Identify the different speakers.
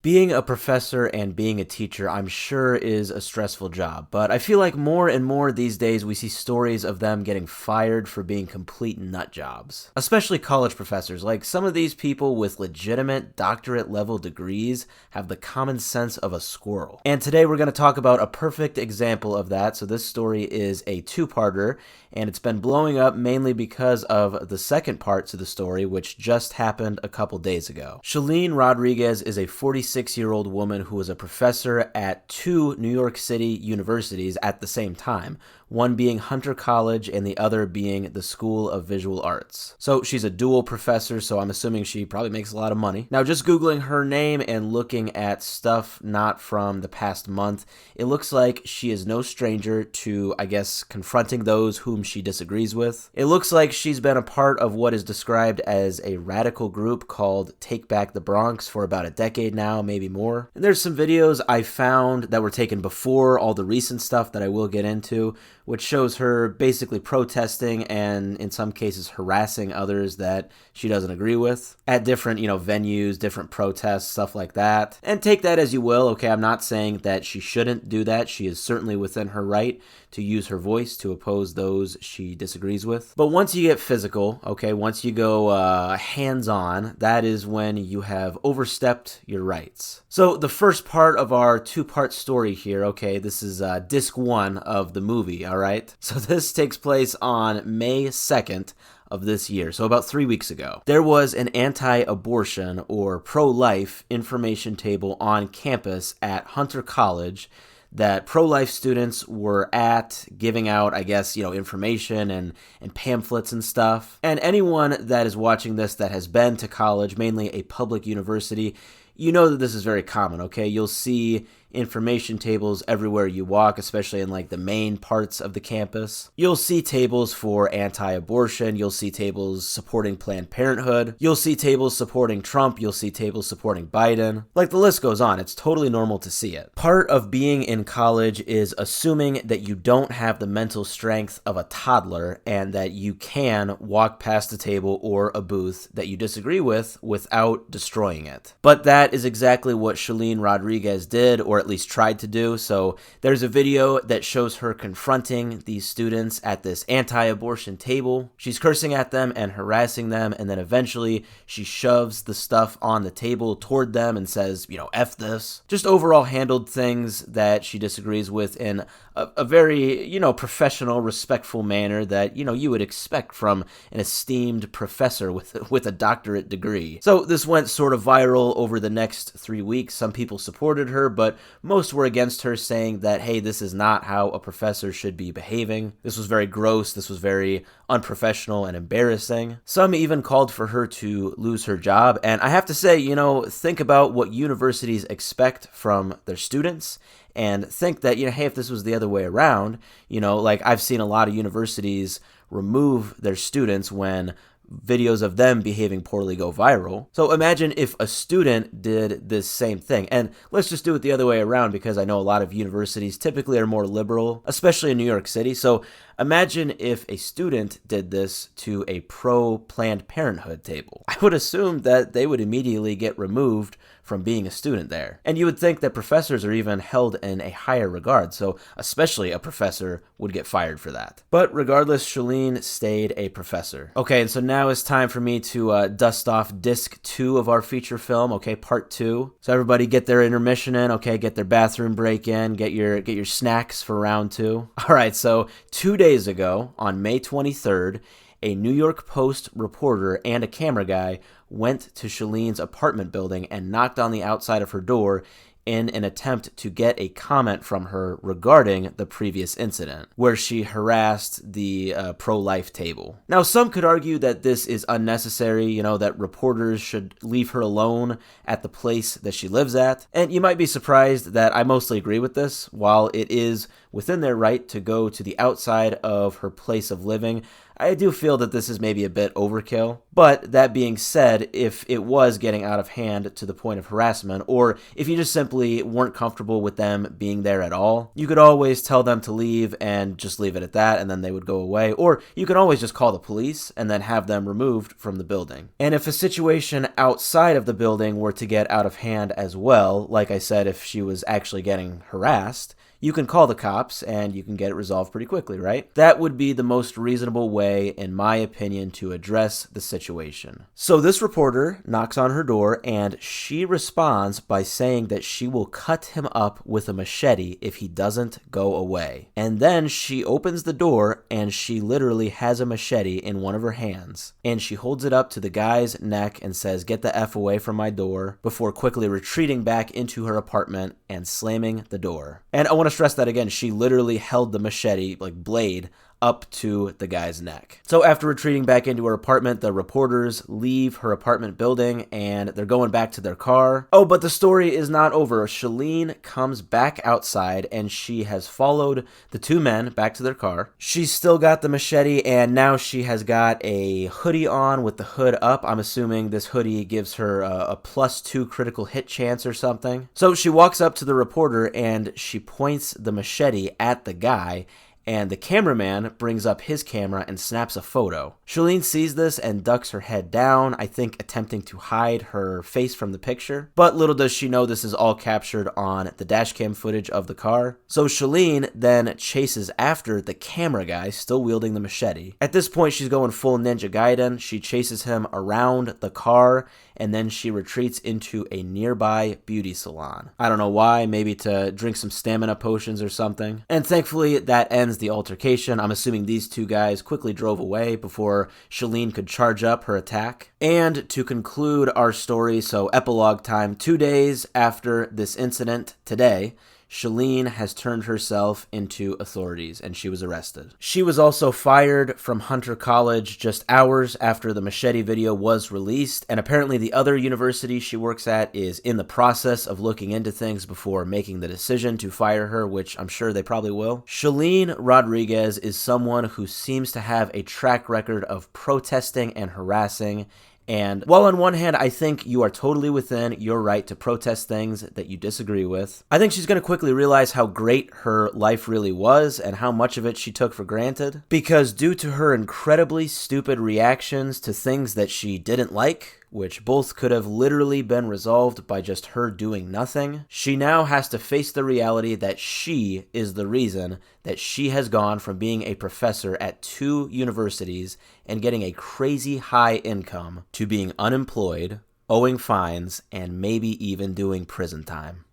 Speaker 1: Being a professor and being a teacher, I'm sure, is a stressful job, but I feel like more and more these days we see stories of them getting fired for being complete nut jobs. Especially college professors. Like, some of these people with legitimate doctorate level degrees have the common sense of a squirrel. And today we're going to talk about a perfect example of that. So this story is a two-parter, and it's been blowing up mainly because of the second part to the story, which just happened a couple days ago. Shalene Rodriguez is a 46-year-old woman who was a professor at two New York City universities at the same time, one being Hunter College and the other being the School of Visual Arts. So she's a dual professor, so I'm assuming she probably makes a lot of money. Now, just Googling her name and looking at stuff not from the past month, it looks like she is no stranger to, I guess, confronting those whom she disagrees with. It looks like she's been a part of what is described as a radical group called Take Back the Bronx for about a decade now, maybe more. And there's some videos I found that were taken before all the recent stuff that I will get into, which shows her basically protesting and in some cases harassing others that she doesn't agree with at different, venues, different protests, stuff like that. And take that as you will, okay? I'm not saying that she shouldn't do that. She is certainly within her right to use her voice to oppose those she disagrees with. But once you get physical, okay, once you go hands-on, that is when you have overstepped your rights. So the first part of our two-part story here, okay, this is disc one of the movie, all right? So this takes place on May 2nd of this year, so about 3 weeks ago. There was an anti-abortion or pro-life information table on campus at Hunter College that pro-life students were at, giving out, I guess, information and pamphlets and stuff. And anyone that is watching this that has been to college, mainly a public university, you know that this is very common, okay? You'll see information tables everywhere you walk, especially in like the main parts of the campus. You'll see tables for anti-abortion. You'll see tables supporting Planned Parenthood. You'll see tables supporting Trump. You'll see tables supporting Biden. Like, the list goes on. It's totally normal to see it. Part of being in college is assuming that you don't have the mental strength of a toddler and that you can walk past a table or a booth that you disagree with without destroying it. But that is exactly what Shalene Rodriguez did, or at least tried to do. So there's a video that shows her confronting these students at this anti-abortion table. She's cursing at them and harassing them, and then eventually she shoves the stuff on the table toward them and says, F this. Just overall handled things that she disagrees with in a very, professional, respectful manner that, you would expect from an esteemed professor with a doctorate degree. So this went sort of viral over the next 3 weeks. Some people supported her, but most were against her, saying that, hey, this is not how a professor should be behaving. This was very gross. This was very unprofessional and embarrassing. Some even called for her to lose her job. And I have to say, think about what universities expect from their students and think that, hey, if this was the other way around, like I've seen a lot of universities remove their students when videos of them behaving poorly go viral. So imagine if a student did this same thing. And let's just do it the other way around, because I know a lot of universities typically are more liberal, especially in New York City. So imagine if a student did this to a pro-Planned Parenthood table. I would assume that they would immediately get removed from being a student there. And you would think that professors are even held in a higher regard, so especially a professor would get fired for that. But regardless, Shalene stayed a professor. Okay, and so now it's time for me to dust off disc 2 of our feature film, okay, part 2. So everybody get their intermission in, okay, get their bathroom break in, get your snacks for round 2. All right, so 2 days ago, on May 23rd, a New York Post reporter and a camera guy went to Shalene's apartment building and knocked on the outside of her door in an attempt to get a comment from her regarding the previous incident, where she harassed the pro-life table. Now, some could argue that this is unnecessary, that reporters should leave her alone at the place that she lives at. And you might be surprised that I mostly agree with this. While it is within their right to go to the outside of her place of living, I do feel that this is maybe a bit overkill. But that being said, if it was getting out of hand to the point of harassment, or if you just simply weren't comfortable with them being there at all, you could always tell them to leave and just leave it at that, and then they would go away. Or you can always just call the police and then have them removed from the building. And if a situation outside of the building were to get out of hand as well, like I said, if she was actually getting harassed, you can call the cops and you can get it resolved pretty quickly, right? That would be the most reasonable way, in my opinion, to address the situation. So this reporter knocks on her door and she responds by saying that she will cut him up with a machete if he doesn't go away. And then she opens the door and she literally has a machete in one of her hands. And she holds it up to the guy's neck and says, "Get the F away from my door," before quickly retreating back into her apartment and slamming the door. And I want to stress that again, she literally held the machete, like blade, up to the guy's neck. So after retreating back into her apartment, the reporters leave her apartment building and they're going back to their car. Oh, but the story is not over. Shalene comes back outside and she has followed the two men back to their car. She's still got the machete and now she has got a hoodie on with the hood up. I'm assuming this hoodie gives her a +2 critical hit chance or something. So she walks up to the reporter and she points the machete at the guy, and the cameraman brings up his camera and snaps a photo. Shalene sees this and ducks her head down, I think attempting to hide her face from the picture. But little does she know this is all captured on the dashcam footage of the car. So Shalene then chases after the camera guy, still wielding the machete. At this point, she's going full Ninja Gaiden. She chases him around the car, and then she retreats into a nearby beauty salon. I don't know why, maybe to drink some stamina potions or something. And thankfully, that ends the altercation. I'm assuming these two guys quickly drove away before Shalene could charge up her attack. And to conclude our story, so epilogue time, 2 days after this incident today, Shalene has turned herself into authorities and she was arrested. She was also fired from Hunter College just hours after the machete video was released, and apparently the other university she works at is in the process of looking into things before making the decision to fire her, which I'm sure they probably will. Shalene Rodriguez is someone who seems to have a track record of protesting and harassing. And while on one hand, I think you are totally within your right to protest things that you disagree with, I think she's going to quickly realize how great her life really was and how much of it she took for granted. Because due to her incredibly stupid reactions to things that she didn't like, which both could have literally been resolved by just her doing nothing, she now has to face the reality that she is the reason that she has gone from being a professor at 2 universities and getting a crazy high income to being unemployed, owing fines, and maybe even doing prison time.